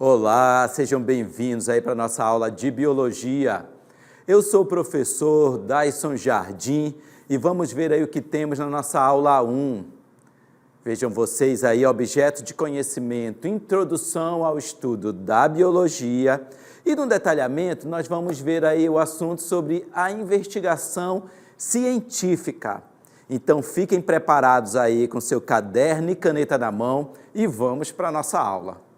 Olá, sejam bem-vindos aí para a nossa aula de Biologia. Eu sou o professor Daison Jardim e vamos ver aí o que temos na nossa aula 1. Vejam vocês aí, objeto de conhecimento, introdução ao estudo da biologia. E no detalhamento nós vamos ver aí o assunto sobre a investigação científica. Então fiquem preparados aí com seu caderno e caneta na mão e vamos para a nossa aula.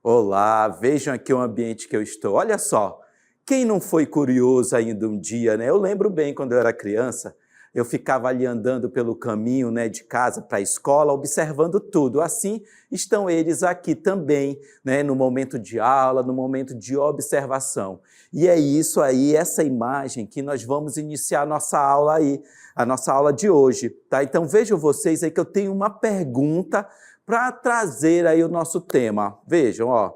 Olá, vejam aqui o ambiente que eu estou. Olha só, quem não foi curioso ainda um dia, né? Eu lembro bem quando eu era criança, eu ficava ali andando pelo caminho, né, de casa para a escola, observando tudo. Assim estão eles aqui também, né, no momento de aula, no momento de observação. E é isso aí, essa imagem que nós vamos iniciar a nossa aula aí, a nossa aula de hoje, tá? Então vejam vocês aí que eu tenho uma pergunta para trazer aí o nosso tema. Vejam, ó,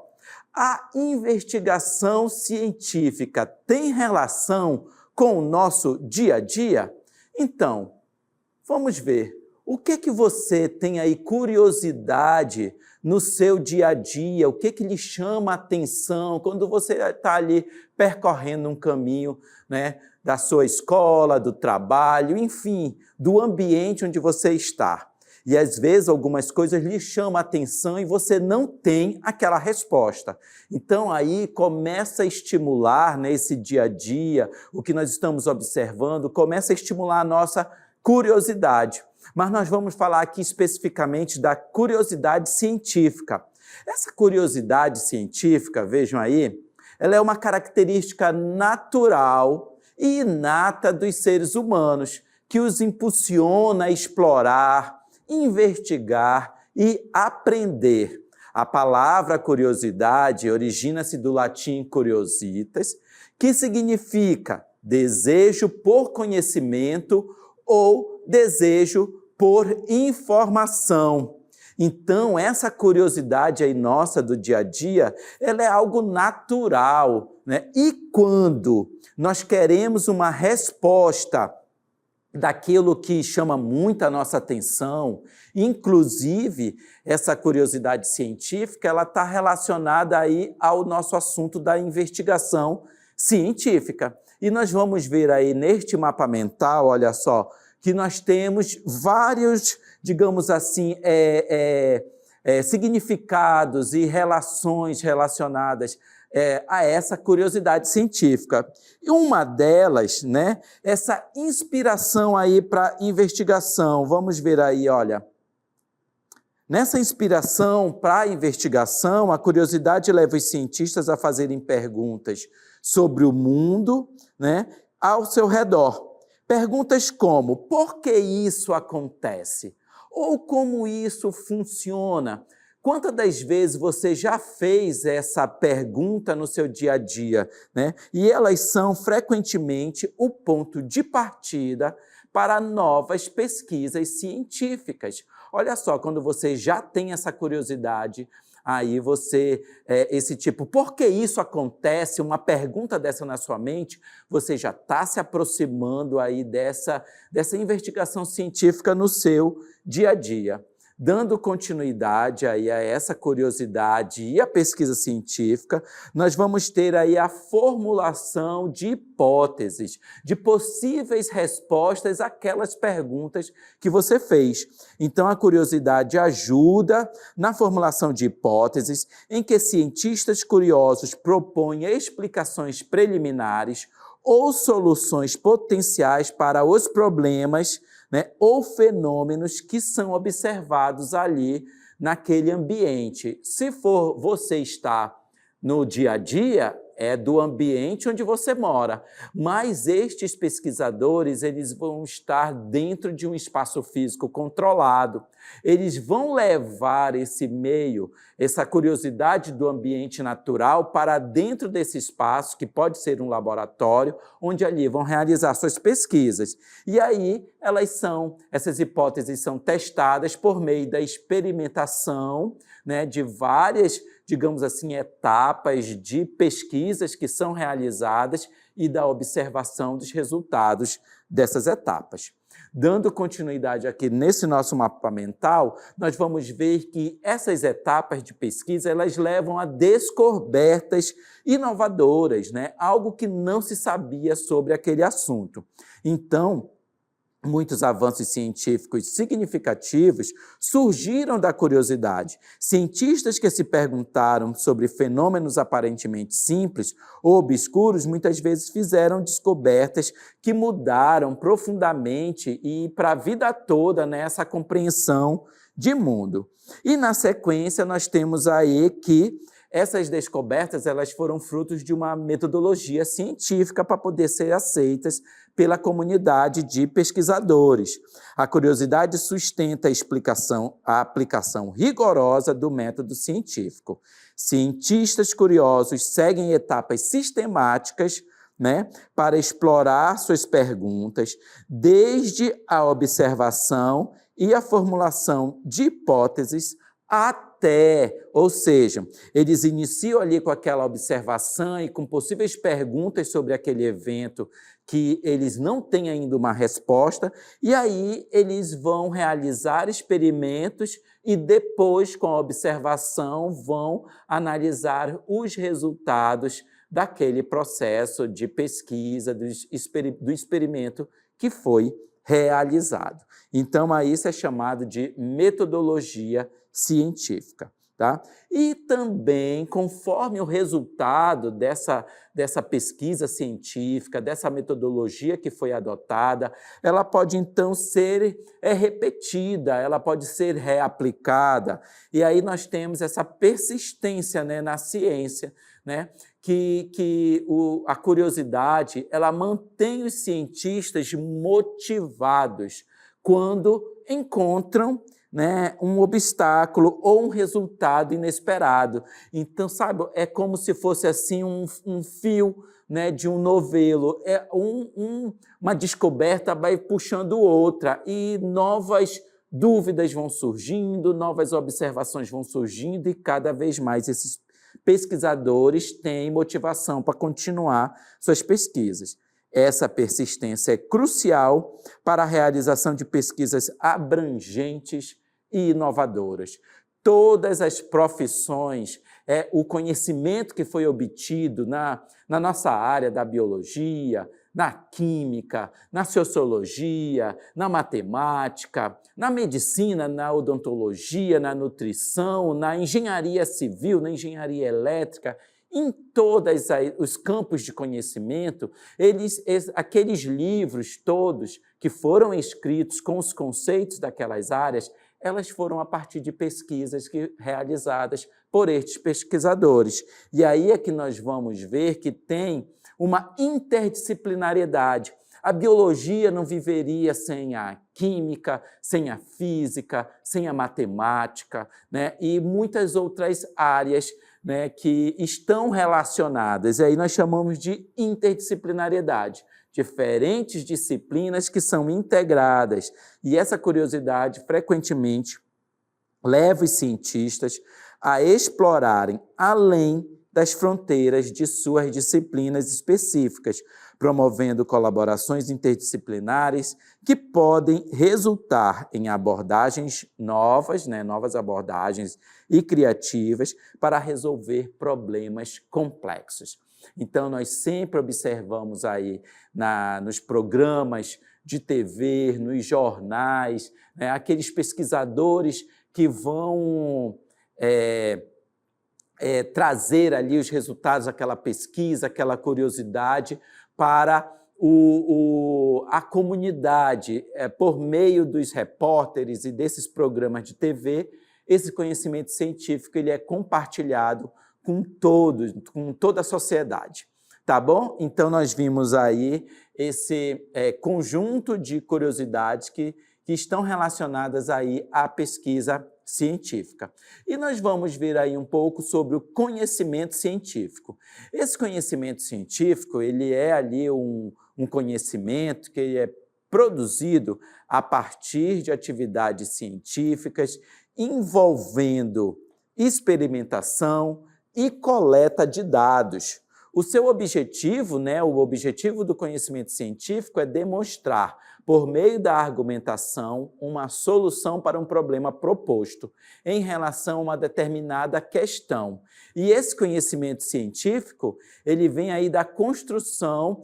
a investigação científica tem relação com o nosso dia a dia? Então, vamos ver, o que você tem aí curiosidade no seu dia a dia, o que lhe chama a atenção quando você está ali percorrendo um caminho, né, da sua escola, do trabalho, enfim, do ambiente onde você está. E às vezes algumas coisas lhe chamam a atenção e você não tem aquela resposta. Então aí começa a estimular, né, esse dia a dia, o que nós estamos observando, começa a estimular a nossa curiosidade. Mas nós vamos falar aqui especificamente da curiosidade científica. Essa curiosidade científica, vejam aí, ela é uma característica natural e inata dos seres humanos, que os impulsiona a explorar, investigar e aprender. A palavra curiosidade origina-se do latim curiositas, que significa desejo por conhecimento ou desejo por informação. Então, essa curiosidade aí nossa do dia a dia, ela é algo natural, né? E quando nós queremos uma resposta daquilo que chama muito a nossa atenção, inclusive essa curiosidade científica, ela está relacionada aí ao nosso assunto da investigação científica. E nós vamos ver aí neste mapa mental, olha só, que nós temos vários, digamos assim, significados e relações relacionadas a essa curiosidade científica. E uma delas, né, essa inspiração aí para investigação. Vamos ver aí, olha. Nessa inspiração para a investigação, a curiosidade leva os cientistas a fazerem perguntas sobre o mundo, né, ao seu redor. Perguntas como, por que isso acontece? Ou como isso funciona? Quantas das vezes você já fez essa pergunta no seu dia a dia, né? E elas são frequentemente o ponto de partida para novas pesquisas científicas. Olha só, quando você já tem essa curiosidade, aí você, esse tipo, por que isso acontece? Uma pergunta dessa na sua mente, você já está se aproximando aí dessa investigação científica no seu dia a dia. Dando continuidade aí a essa curiosidade e a pesquisa científica, nós vamos ter aí a formulação de hipóteses, de possíveis respostas àquelas perguntas que você fez. Então, a curiosidade ajuda na formulação de hipóteses em que cientistas curiosos propõem explicações preliminares ou soluções potenciais para os problemas, né, ou fenômenos que são observados ali naquele ambiente. Se for você estar no dia a dia, é do ambiente onde você mora. Mas estes pesquisadores, eles vão estar dentro de um espaço físico controlado. Eles vão levar esse meio, essa curiosidade do ambiente natural para dentro desse espaço, que pode ser um laboratório, onde ali vão realizar suas pesquisas. E aí, essas hipóteses são testadas por meio da experimentação, né, de várias, digamos assim, etapas de pesquisas que são realizadas e da observação dos resultados dessas etapas. Dando continuidade aqui nesse nosso mapa mental, nós vamos ver que essas etapas de pesquisa, elas levam a descobertas inovadoras, né? Algo que não se sabia sobre aquele assunto. Então, muitos avanços científicos significativos surgiram da curiosidade. Cientistas que se perguntaram sobre fenômenos aparentemente simples ou obscuros, muitas vezes fizeram descobertas que mudaram profundamente e para a vida toda, né, essa compreensão de mundo. E na sequência nós temos aí que essas descobertas, elas foram frutos de uma metodologia científica para poder ser aceitas pela comunidade de pesquisadores. A curiosidade sustenta a aplicação rigorosa do método científico. Cientistas curiosos seguem etapas sistemáticas, né, para explorar suas perguntas, desde a observação e a formulação de hipóteses ou seja, eles iniciam ali com aquela observação e com possíveis perguntas sobre aquele evento que eles não têm ainda uma resposta, e aí eles vão realizar experimentos e depois, com a observação, vão analisar os resultados daquele processo de pesquisa, do experimento que foi realizado. Então, isso é chamado de metodologia científica. Tá? E também, conforme o resultado dessa pesquisa científica, dessa metodologia que foi adotada, ela pode, então, ser repetida, ela pode ser reaplicada. E aí nós temos essa persistência, né, na ciência, né, a curiosidade ela mantém os cientistas motivados quando encontram, né, um obstáculo ou um resultado inesperado. Então, sabe, é como se fosse assim um fio, né, de um novelo. Uma descoberta vai puxando outra e novas dúvidas vão surgindo, novas observações vão surgindo e cada vez mais esses pesquisadores têm motivação para continuar suas pesquisas. Essa persistência é crucial para a realização de pesquisas abrangentes e inovadoras. Todas as profissões, o conhecimento que foi obtido na nossa área da biologia, na química, na sociologia, na matemática, na medicina, na odontologia, na nutrição, na engenharia civil, na engenharia elétrica, em todos os campos de conhecimento, aqueles livros todos que foram escritos com os conceitos daquelas áreas, elas foram a partir de pesquisas realizadas por estes pesquisadores. E aí é que nós vamos ver que tem uma interdisciplinariedade. A biologia não viveria sem a química, sem a física, sem a matemática, né? E muitas outras áreas, né, que estão relacionadas. E aí nós chamamos de interdisciplinariedade. Diferentes disciplinas que são integradas. E essa curiosidade, frequentemente, leva os cientistas a explorarem além das fronteiras de suas disciplinas específicas, promovendo colaborações interdisciplinares que podem resultar em abordagens novas, né, novas abordagens e criativas para resolver problemas complexos. Então, nós sempre observamos aí nos programas de TV, nos jornais, né, aqueles pesquisadores que vão trazer ali os resultados daquela pesquisa, aquela curiosidade para a comunidade, por meio dos repórteres e desses programas de TV, esse conhecimento científico ele é compartilhado com todos, com toda a sociedade. Tá bom? Então, nós vimos aí esse conjunto de curiosidades que estão relacionadas aí à pesquisa científica. E nós vamos ver aí um pouco sobre o conhecimento científico. Esse conhecimento científico, ele é ali um conhecimento que é produzido a partir de atividades científicas envolvendo experimentação e coleta de dados. O seu objetivo, o objetivo do conhecimento científico é demonstrar, por meio da argumentação, uma solução para um problema proposto em relação a uma determinada questão. E esse conhecimento científico, ele vem aí da construção,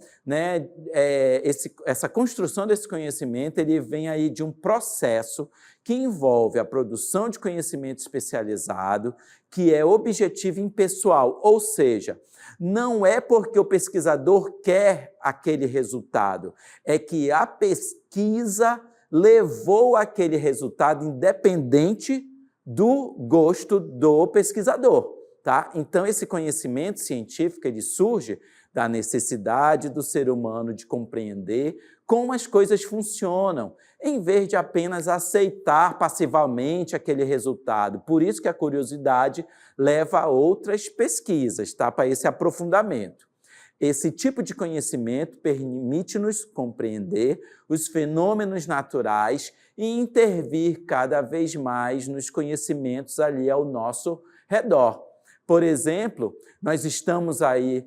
essa construção desse conhecimento, ele vem aí de um processo que envolve a produção de conhecimento especializado, que é objetivo impessoal, ou seja, não é porque o pesquisador quer aquele resultado, é que a pesquisa levou aquele resultado independente do gosto do pesquisador, tá? Então, esse conhecimento científico ele surge da necessidade do ser humano de compreender como as coisas funcionam, em vez de apenas aceitar passivamente aquele resultado. Por isso que a curiosidade leva a outras pesquisas, tá? Para esse aprofundamento. Esse tipo de conhecimento permite-nos compreender os fenômenos naturais e intervir cada vez mais nos conhecimentos ali ao nosso redor. Por exemplo, nós estamos aí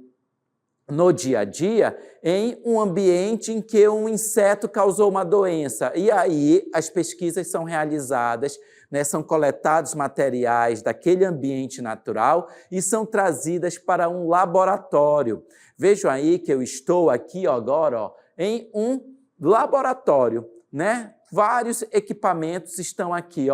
no dia a dia, em um ambiente em que um inseto causou uma doença. E aí as pesquisas são realizadas, são coletados materiais daquele ambiente natural e são trazidas para um laboratório. Vejam aí que eu estou aqui agora em um laboratório, Vários equipamentos estão aqui,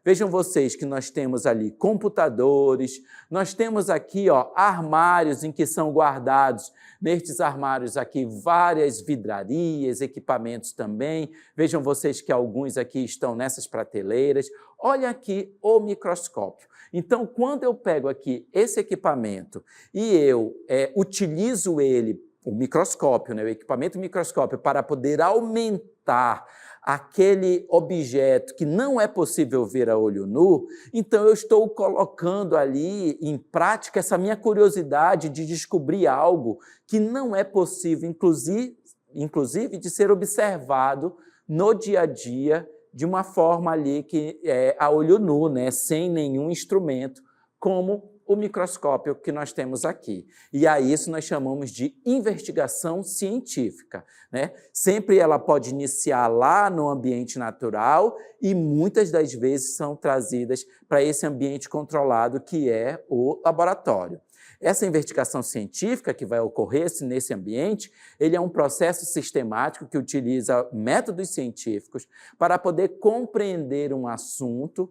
Vejam vocês que nós temos ali computadores, nós temos aqui armários em que são guardados, nestes armários aqui, várias vidrarias, equipamentos também. Vejam vocês que alguns aqui estão nessas prateleiras. Olha aqui o microscópio. Então, quando eu pego aqui esse equipamento e eu utilizo ele, o microscópio, o equipamento microscópio, para poder aumentar aquele objeto que não é possível ver a olho nu, então eu estou colocando ali em prática essa minha curiosidade de descobrir algo que não é possível, inclusive de ser observado no dia a dia de uma forma ali que é a olho nu, sem nenhum instrumento, como o microscópio que nós temos aqui. E a isso nós chamamos de investigação científica. Sempre ela pode iniciar lá no ambiente natural e muitas das vezes são trazidas para esse ambiente controlado que é o laboratório. Essa investigação científica que vai ocorrer nesse ambiente, ele é um processo sistemático que utiliza métodos científicos para poder compreender um assunto,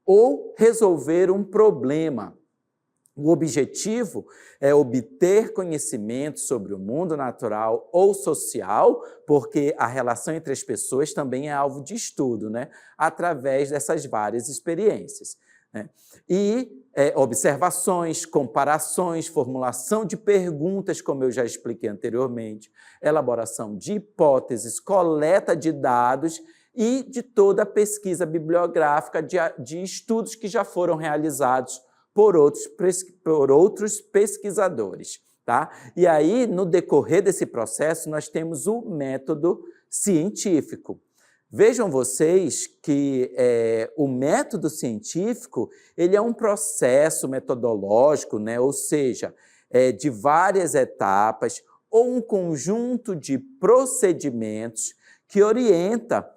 ou resolver um problema. O objetivo é obter conhecimento sobre o mundo natural ou social, porque a relação entre as pessoas também é alvo de estudo, através dessas várias experiências. E observações, comparações, formulação de perguntas, como eu já expliquei anteriormente, elaboração de hipóteses, coleta de dados e de toda a pesquisa bibliográfica de estudos que já foram realizados por outros pesquisadores. Tá? E aí, no decorrer desse processo, nós temos o método científico. Vejam vocês que o método científico ele é um processo metodológico, ou seja, de várias etapas ou um conjunto de procedimentos que orienta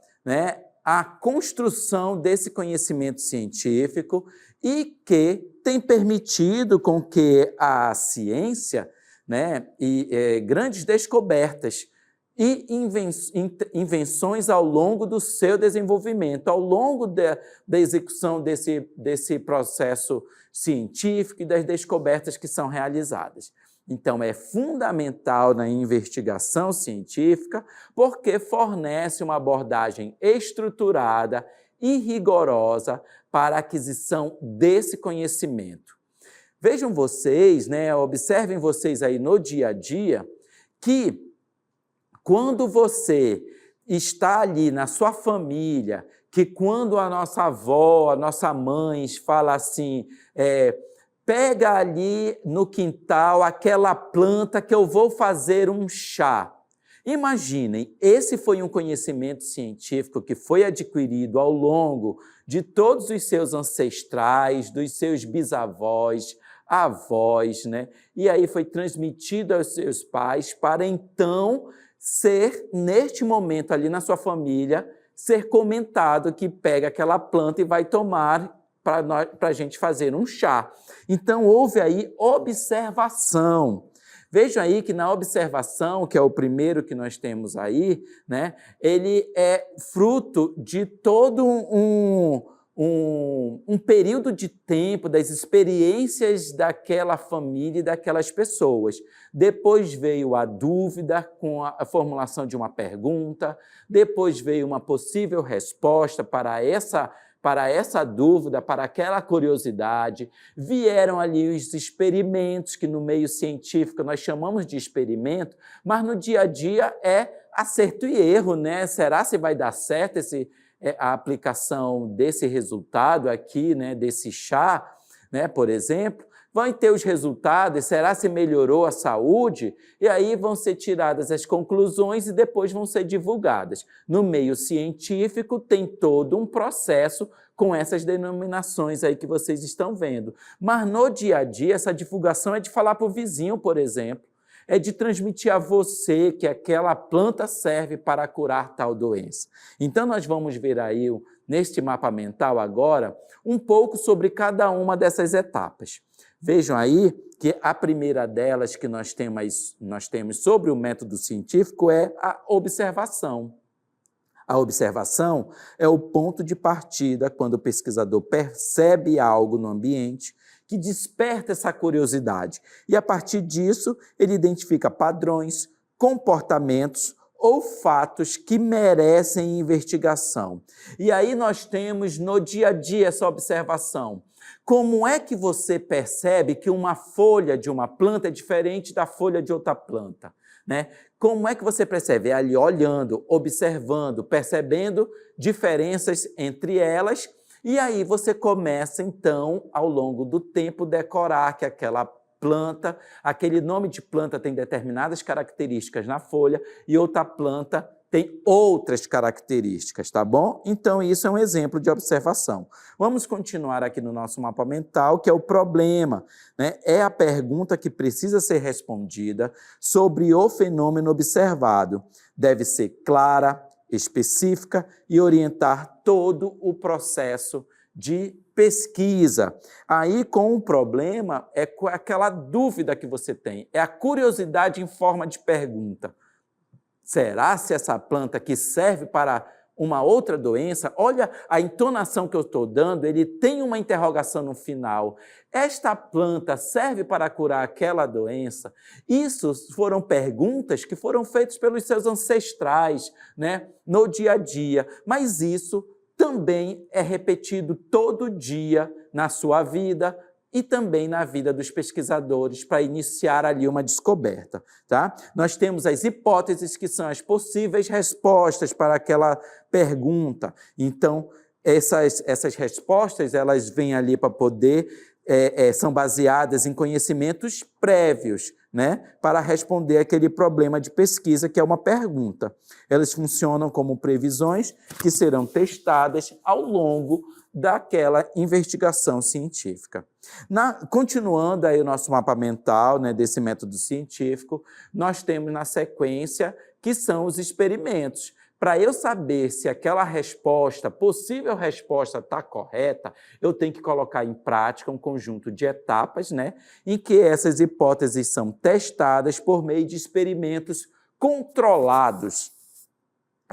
a construção desse conhecimento científico e que tem permitido com que a ciência grandes descobertas e invenções ao longo do seu desenvolvimento, ao longo da execução desse processo científico e das descobertas que são realizadas. Então, é fundamental na investigação científica porque fornece uma abordagem estruturada, e rigorosa para a aquisição desse conhecimento. Vejam vocês, né, observem vocês aí no dia a dia, que quando você está ali na sua família, que quando a nossa avó, a nossa mãe fala assim, pega ali no quintal aquela planta que eu vou fazer um chá. Imaginem, esse foi um conhecimento científico que foi adquirido ao longo de todos os seus ancestrais, dos seus bisavós, avós, né? E aí foi transmitido aos seus pais para então ser, neste momento ali na sua família, ser comentado que pega aquela planta e vai tomar para a gente fazer um chá. Então, houve aí observação. Vejam aí que na observação, que é o primeiro que nós temos aí, né, ele é fruto de todo um período de tempo, das experiências daquela família e daquelas pessoas. Depois veio a dúvida com a formulação de uma pergunta, depois veio uma possível resposta para essa dúvida, para aquela curiosidade, vieram ali os experimentos, que no meio científico nós chamamos de experimento, mas no dia a dia é acerto e erro, né? Será se vai dar certo a aplicação desse resultado aqui, né, desse chá, né, por exemplo? Vão ter os resultados, será se melhorou a saúde? E aí vão ser tiradas as conclusões e depois vão ser divulgadas. No meio científico tem todo um processo com essas denominações aí que vocês estão vendo. Mas no dia a dia, essa divulgação é de falar para o vizinho, por exemplo, é de transmitir a você que aquela planta serve para curar tal doença. Então nós vamos ver aí, neste mapa mental agora, um pouco sobre cada uma dessas etapas. Vejam aí que a primeira delas que nós temos sobre o método científico é a observação. A observação é o ponto de partida quando o pesquisador percebe algo no ambiente que desperta essa curiosidade. E, a partir disso, ele identifica padrões, comportamentos ou fatos que merecem investigação. E aí nós temos no dia a dia essa observação. Como é que você percebe que uma folha de uma planta é diferente da folha de outra planta, né? Como é que você percebe? É ali olhando, observando, percebendo diferenças entre elas, e aí você começa, então, ao longo do tempo, decorar que aquela planta, aquele nome de planta tem determinadas características na folha e outra planta tem outras características, tá bom? Então, isso é um exemplo de observação. Vamos continuar aqui no nosso mapa mental, que é o problema, né? É a pergunta que precisa ser respondida sobre o fenômeno observado. Deve ser clara, específica e orientar todo o processo de pesquisa. Aí, com o problema, é com aquela dúvida que você tem, é a curiosidade em forma de pergunta. Será se essa planta aqui serve para uma outra doença? Olha a entonação que eu estou dando, ele tem uma interrogação no final. Esta planta serve para curar aquela doença? Isso foram perguntas que foram feitas pelos seus ancestrais, né, no dia a dia, mas isso também é repetido todo dia na sua vida e também na vida dos pesquisadores para iniciar ali uma descoberta, tá? Nós temos as hipóteses, que são as possíveis respostas para aquela pergunta. Então, essas respostas, elas vêm ali para poder, são baseadas em conhecimentos prévios, né, para responder aquele problema de pesquisa, que é uma pergunta. Elas funcionam como previsões que serão testadas ao longo daquela investigação científica. Continuando aí o nosso mapa mental, né, desse método científico, nós temos na sequência que são os experimentos. Para eu saber se aquela resposta, possível resposta, está correta, eu tenho que colocar em prática um conjunto de etapas, né, em que essas hipóteses são testadas por meio de experimentos controlados.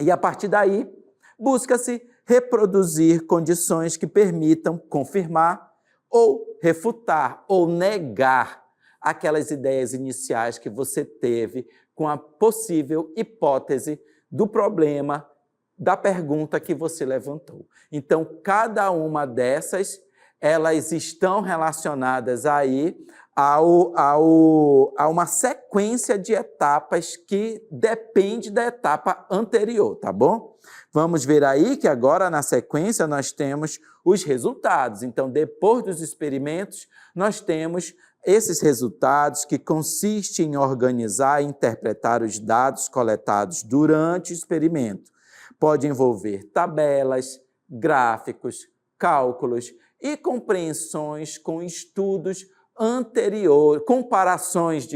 E, a partir daí, busca-se reproduzir condições que permitam confirmar ou refutar ou negar aquelas ideias iniciais que você teve com a possível hipótese do problema da pergunta que você levantou. Então, cada uma dessas, elas estão relacionadas aí a uma sequência de etapas que depende da etapa anterior, tá bom? Vamos ver aí que agora, na sequência, nós temos os resultados. Então, depois dos experimentos, nós temos esses resultados que consistem em organizar e interpretar os dados coletados durante o experimento. Pode envolver tabelas, gráficos, cálculos e compreensões com estudos anteriores, comparações,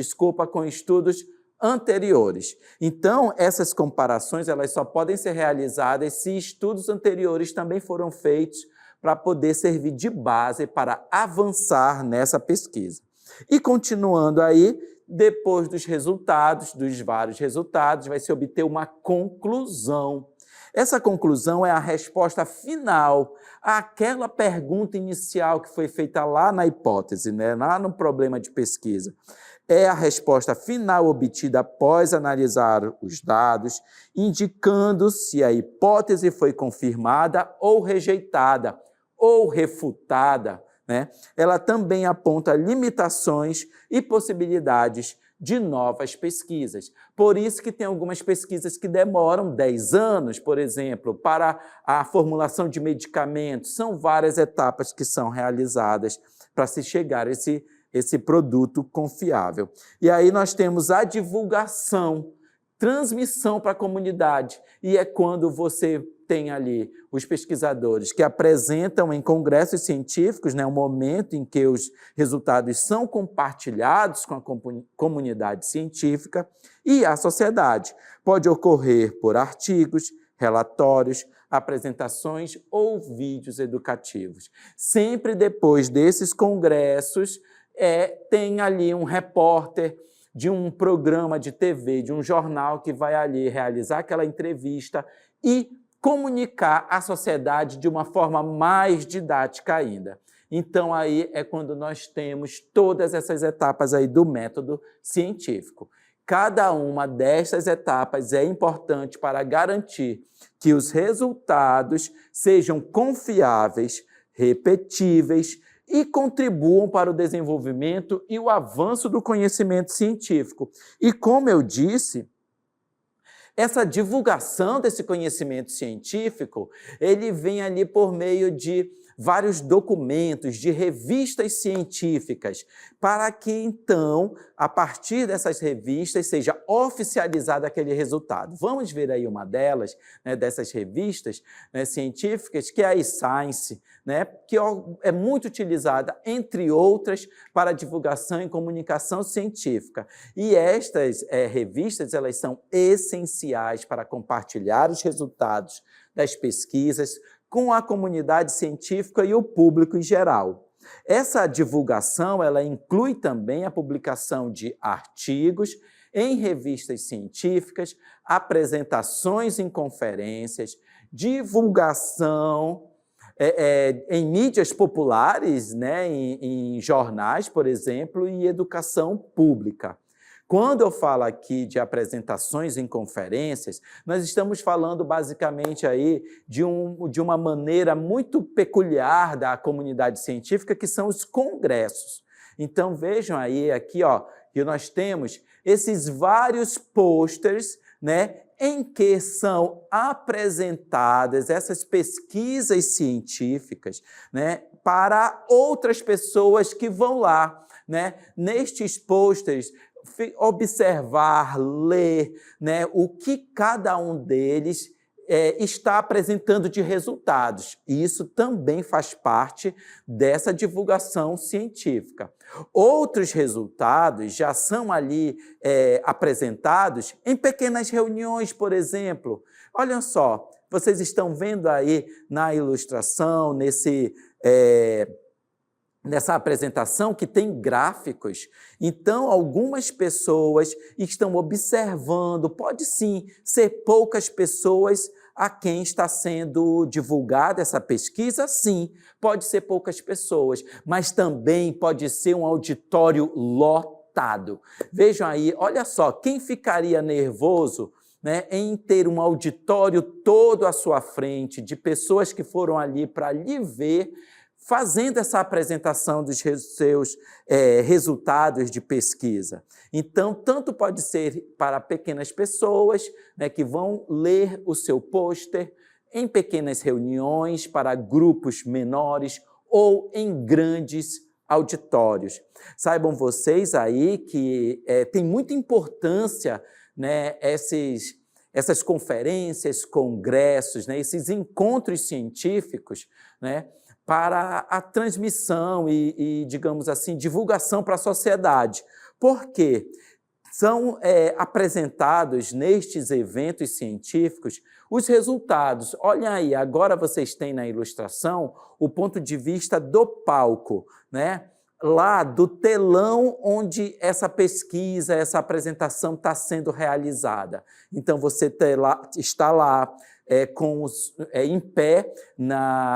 com estudos anteriores. Então, essas comparações elas só podem ser realizadas se estudos anteriores também foram feitos para poder servir de base para avançar nessa pesquisa. E continuando aí, depois dos resultados, dos vários resultados, vai se obter uma conclusão. Essa conclusão é a resposta final àquela pergunta inicial que foi feita lá na hipótese, né? Lá no problema de pesquisa. É a resposta final obtida após analisar os dados, indicando se a hipótese foi confirmada ou rejeitada, ou refutada, né? Ela também aponta limitações e possibilidades de novas pesquisas. Por isso que tem algumas pesquisas que demoram 10 anos, por exemplo, para a formulação de medicamentos. São várias etapas que são realizadas para se chegar a esse produto confiável. E aí nós temos a divulgação, transmissão para a comunidade, e é quando você tem ali os pesquisadores que apresentam em congressos científicos, né, o momento em que os resultados são compartilhados com a comunidade científica e a sociedade. Pode ocorrer por artigos, relatórios, apresentações ou vídeos educativos. Sempre depois desses congressos, tem ali um repórter de um programa de TV, de um jornal que vai ali realizar aquela entrevista e comunicar à sociedade de uma forma mais didática ainda. Então, aí é quando nós temos todas essas etapas aí do método científico. Cada uma destas etapas é importante para garantir que os resultados sejam confiáveis, repetíveis e contribuam para o desenvolvimento e o avanço do conhecimento científico. E, como eu disse, essa divulgação desse conhecimento científico, ele vem ali por meio de vários documentos, de revistas científicas, para que, então, a partir dessas revistas, seja oficializado aquele resultado. Vamos ver aí uma delas, né, dessas revistas, né, científicas, que é a eScience, né, que é muito utilizada, entre outras, para divulgação e comunicação científica. E estas revistas, elas são essenciais para compartilhar os resultados das pesquisas com a comunidade científica e o público em geral. Essa divulgação, ela inclui também a publicação de artigos em revistas científicas, apresentações em conferências, divulgação em mídias populares, né, em jornais, por exemplo, e educação pública. Quando eu falo aqui de apresentações em conferências, nós estamos falando basicamente aí de uma maneira muito peculiar da comunidade científica, que são os congressos. Então vejam aí aqui, ó, que nós temos esses vários pôsteres, né, em que são apresentadas essas pesquisas científicas, né, para outras pessoas que vão lá, né, nestes pôsteres, observar, ler, né, o que cada um deles está apresentando de resultados. E isso também faz parte dessa divulgação científica. Outros resultados já são ali apresentados em pequenas reuniões, por exemplo. Olha só, vocês estão vendo aí na ilustração, nessa apresentação, que tem gráficos. Então, algumas pessoas estão observando, pode sim ser poucas pessoas a quem está sendo divulgada essa pesquisa, sim, pode ser poucas pessoas, mas também pode ser um auditório lotado. Vejam aí, olha só, quem ficaria nervoso né, em ter um auditório todo à sua frente, de pessoas que foram ali para lhe ver, fazendo essa apresentação dos seus resultados de pesquisa. Então, tanto pode ser para pequenas pessoas, né, que vão ler o seu pôster em pequenas reuniões, para grupos menores ou em grandes auditórios. Saibam vocês aí que tem muita importância, né, essas conferências, congressos, né, esses encontros científicos, né, para a transmissão e, digamos assim, divulgação para a sociedade. Por quê? São apresentados nestes eventos científicos os resultados. Olhem aí, agora vocês têm na ilustração o ponto de vista do palco, né? Lá do telão onde essa pesquisa, essa apresentação está sendo realizada. Então, você está lá em pé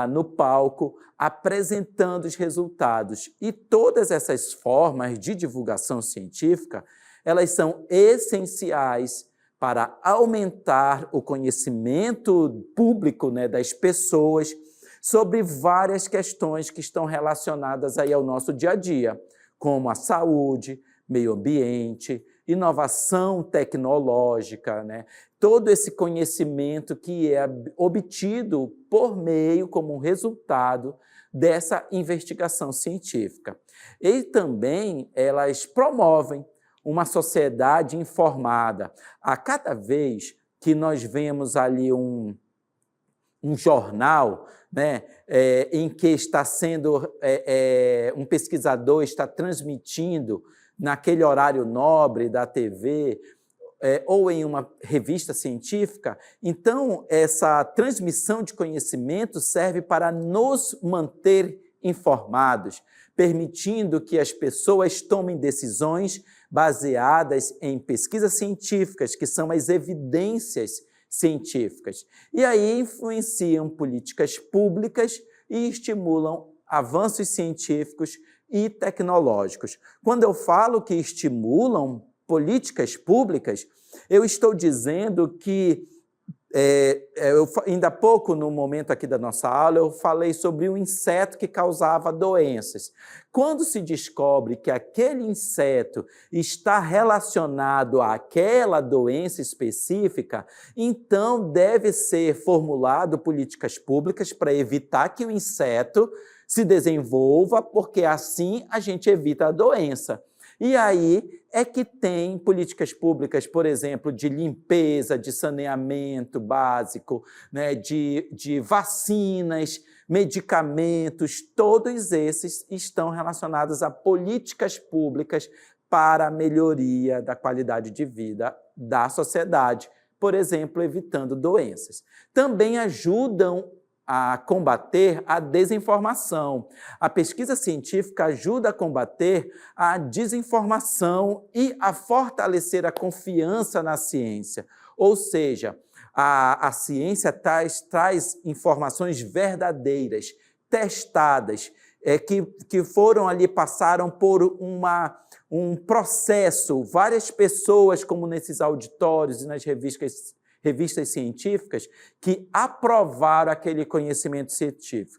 no palco, apresentando os resultados. E todas essas formas de divulgação científica, elas são essenciais para aumentar o conhecimento público, né, das pessoas sobre várias questões que estão relacionadas aí ao nosso dia a dia, como a saúde, meio ambiente, inovação tecnológica, né? Todo esse conhecimento que é obtido por meio, como resultado dessa investigação científica. E também elas promovem uma sociedade informada. A cada vez que nós vemos ali um jornal, né, em que está sendo um pesquisador está transmitindo naquele horário nobre da TV, ou em uma revista científica, então essa transmissão de conhecimento serve para nos manter informados, permitindo que as pessoas tomem decisões baseadas em pesquisas científicas, que são as evidências científicas. E aí influenciam políticas públicas e estimulam avanços científicos e tecnológicos. Quando eu falo que estimulam políticas públicas, eu estou dizendo que, ainda há pouco, no momento aqui da nossa aula, eu falei sobre um inseto que causava doenças. Quando se descobre que aquele inseto está relacionado àquela doença específica, então deve ser formulado políticas públicas para evitar que o inseto se desenvolva, porque assim a gente evita a doença. E aí é que tem políticas públicas, por exemplo, de limpeza, de saneamento básico, né, de vacinas, medicamentos, todos esses estão relacionados a políticas públicas para a melhoria da qualidade de vida da sociedade, por exemplo, evitando doenças. Também ajudam a combater a desinformação. A pesquisa científica ajuda a combater a desinformação e a fortalecer a confiança na ciência. Ou seja, a ciência traz informações verdadeiras, testadas, que foram ali, passaram por um processo, várias pessoas, como nesses auditórios e nas revistas científicas, que aprovaram aquele conhecimento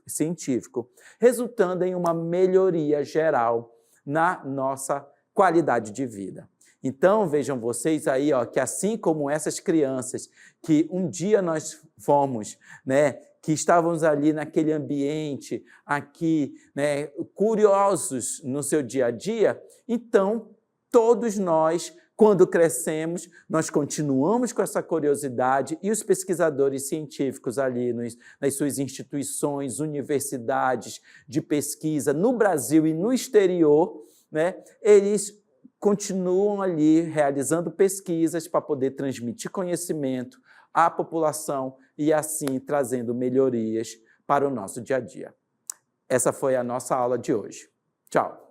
científico, resultando em uma melhoria geral na nossa qualidade de vida. Então, vejam vocês aí, ó, que assim como essas crianças, que um dia nós fomos, né, que estávamos ali naquele ambiente, aqui, né, curiosos no seu dia a dia, então, todos nós, quando crescemos, nós continuamos com essa curiosidade e os pesquisadores científicos ali nas suas instituições, universidades de pesquisa no Brasil e no exterior, né, eles continuam ali realizando pesquisas para poder transmitir conhecimento à população e assim trazendo melhorias para o nosso dia a dia. Essa foi a nossa aula de hoje. Tchau!